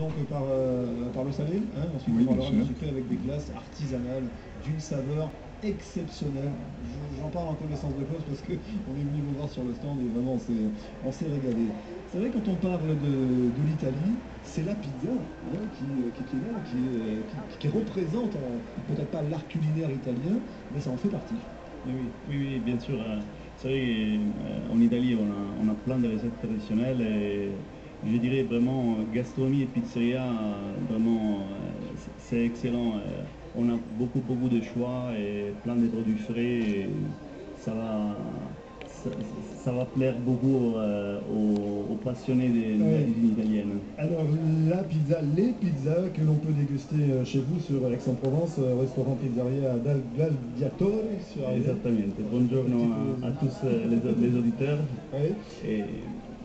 que par le salé, hein. Ensuite Oui, on bien parlera du sûr. sucré avec des glaces artisanales d'une saveur exceptionnelle. J'en parle en connaissance de cause parce qu'on est venu me voir sur le stand et vraiment on s'est régalé. C'est vrai quand on parle de l'Italie, c'est la pizza hein, qui est là, qui représente peut-être pas l'art culinaire italien, mais ça en fait partie. Oui, oui, oui, oui, bien sûr. C'est vrai qu'en Italie, on a plein de recettes traditionnelles et je dirais vraiment gastronomie et pizzeria, vraiment, c'est excellent. On a beaucoup, beaucoup de choix et plein de produits frais et ça va, ça, ça va plaire beaucoup aux passionnés de la Ouais. cuisine italienne. Alors la pizza, les pizzas que l'on peut déguster chez vous sur Aix-en-Provence, restaurant pizzeria Dal Gladiatore. Esattamente. Buongiorno a tous les auditeurs. Ouais. Et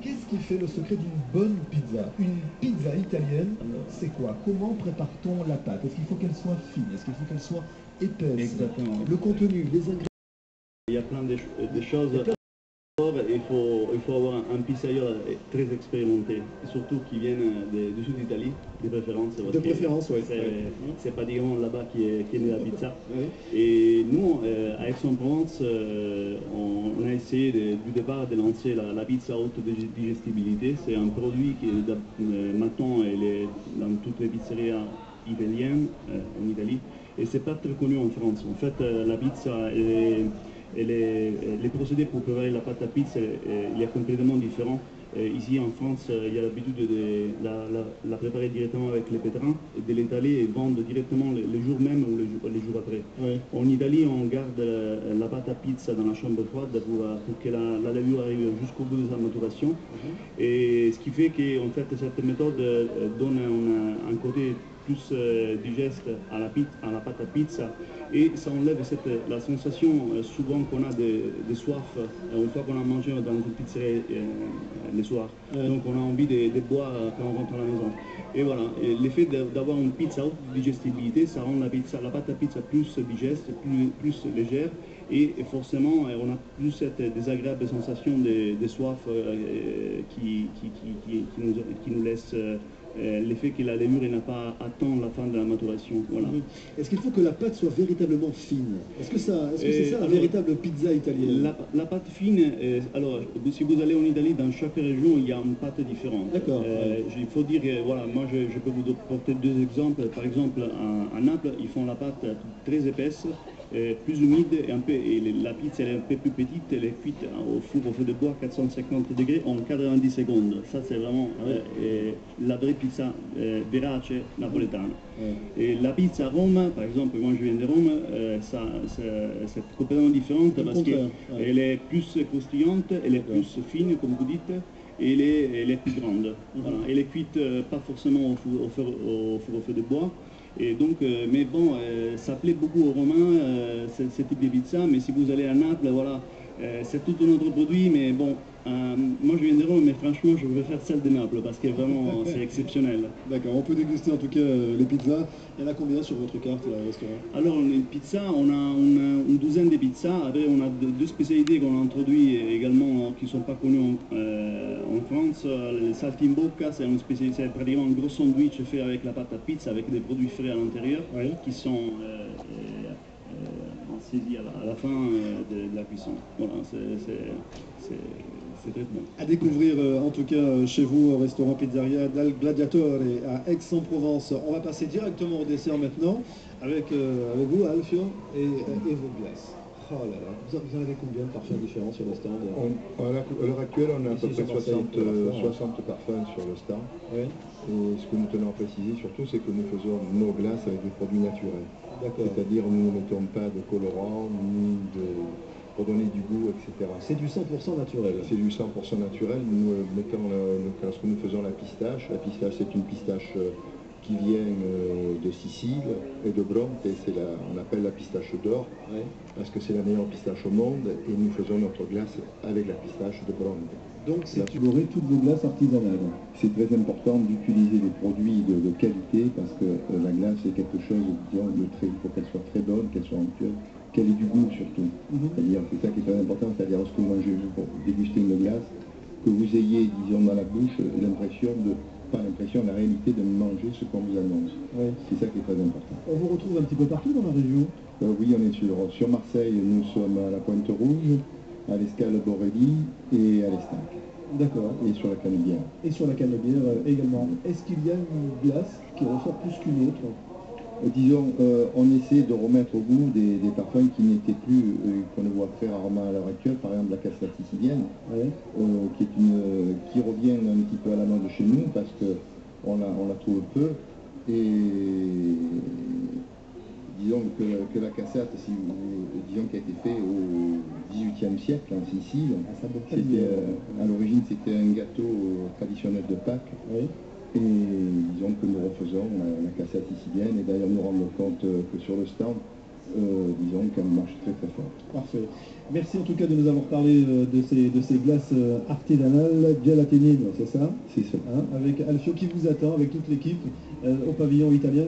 Qu'est-ce qui fait le secret d'une bonne pizza? Une pizza italienne, Alors, c'est quoi? Comment prépare-t-on la pâte? Est-ce qu'il faut qu'elle soit fine? Est-ce qu'il faut qu'elle soit épaisse? exactement. Le contenu, les ingrédients. Il y a plein de choses. D'abord, il faut avoir un pizzaïolo très expérimenté, surtout qui viennent du sud d'Italie, de préférence. Parce De que préférence, oui. c'est pratiquement là-bas qui est née la pizza. Oui. Et nous, à Aix-en-Provence, on a essayé du départ de lancer la pizza haute digestibilité. C'est un produit qui maintenant elle est dans toutes les pizzerias italiennes en Italie et c'est pas très connu en France. En fait, la pizza les procédés pour préparer la pâte à pizza, il est complètement différent. Ici en France, il y a l'habitude de la préparer directement avec les pétrins, de l'étaler et vendre directement le jour même ou les jours après. Oui. En Italie, on garde la pâte à pizza dans la chambre froide pour que la levure arrive jusqu'au bout de sa maturation. Et ce qui fait que en fait, cette méthode donne un côté plus digeste à la pâte à pizza et ça enlève la sensation souvent qu'on a de soif une fois qu'on a mangé dans une pizzeria le soir. Ouais. Donc on a envie de boire quand on rentre à la maison. Et voilà, l'effet d'avoir une pizza haute digestibilité, ça rend la pâte à pizza plus digeste, plus légère et forcément on a plus cette désagréable sensation de soif qui nous laisse l'effet que la levure n'a pas atteint la fin de la maturation. Voilà. Est-ce qu'il faut que la pâte soit véritablement fine? Est-ce que c'est ça la alors, véritable pizza italienne? La pâte fine, alors si vous allez en Italie, dans chaque région, il y a une pâte différente. D'accord. Il faut dire, voilà, moi je peux vous porter deux exemples. Par exemple, à Naples, ils font la pâte très épaisse, plus humide, et la pizza elle est un peu plus petite, elle est cuite au feu de bois 450 degrés en 90 secondes. Ça c'est vraiment la vraie pizza verace napoletana. Et la pizza à Rome, par exemple, moi je viens de Rome, c'est complètement différente parce qu'elle est plus croustillante, elle est plus fine, comme vous dites, et elle est plus grande. Voilà. Elle est cuite pas forcément au feu de bois. Et donc, mais bon, ça plaît beaucoup aux Romains, ce type de pizza, mais si vous allez à Naples, voilà, c'est tout un autre produit, mais bon, moi je viens de Rome, mais franchement, je préfère celle de Naples parce que vraiment, c'est exceptionnel. D'accord, on peut déguster en tout cas les pizzas. Il y en a combien sur votre carte, là, au restaurant? Alors, une pizza, on a une douzaine de pizzas. Après, on a deux spécialités qu'on a introduites également qui ne sont pas connues en France. Le saltimbocca, c'est une spécialité, c'est pratiquement un gros sandwich fait avec la pâte à pizza, avec des produits frais à l'intérieur, qui sont saisis à la fin de la cuisson. Voilà, c'est très bon. À découvrir en tout cas chez vous au restaurant Pizzeria Dal Gladiatore à Aix-en-Provence. On va passer directement au dessert maintenant avec vous Alfio et vos glaces. Oh là là, vous en avez combien de parfums différents sur le stand? À l'heure actuelle, on a à peu près 60 parfums sur le stand. Oui. Et ce que nous tenons à préciser surtout, c'est que nous faisons nos glaces avec des produits naturels. C'est-à-dire nous ne mettons pas de colorants, pour donner du goût, etc. C'est du 100% naturel. C'est du 100% naturel. Nous mettons, lorsque nous faisons la pistache c'est une pistache qui vient de Sicile et de Bronte, on appelle la pistache d'or, parce que c'est la meilleure pistache au monde, et nous faisons notre glace avec la pistache de Bronte. Donc c'est explorer toutes vos glaces artisanales. C'est très important d'utiliser des produits de qualité, parce que la glace est quelque chose, disons, il faut qu'elle soit très bonne, qu'elle soit onctueuse, qu'elle ait du goût surtout. C'est-à-dire, c'est ça qui est très important, c'est-à-dire lorsque vous mangez pour déguster une glace, que vous ayez, disons, dans la bouche, l'impression pas l'impression, la réalité de manger ce qu'on vous annonce. Ouais. C'est ça qui est très important. On vous retrouve un petit peu partout dans la région. Oui, on est sur Marseille, nous sommes à la Pointe Rouge, à l'Escale Borelli et à l'Estac. D'accord. Et sur la Canebière. Et sur la Canebière également. Est-ce qu'il y a une glace qui ressort plus qu'une autre? Disons, on essaie de remettre au goût des parfums qui n'étaient plus, qu'on ne voit très rarement à l'heure actuelle, par exemple la cassate sicilienne, Ouais. qui revient un petit peu à la mode chez nous parce qu'on la trouve peu. Et disons que la cassate, disons qui a été fait au XVIIIe siècle en Sicile, à l'origine c'était un gâteau traditionnel de Pâques. Oui. Et disons que nous refaisons la cassate sicilienne, et d'ailleurs nous rendons compte que sur le stand, disons qu'elle marche très très fort. Parfait. Merci en tout cas de nous avoir parlé de ces glaces artisanales, Gelatinine, c'est ça? C'est ça. Hein, avec Alfio qui vous attend, avec toute l'équipe, au pavillon italien.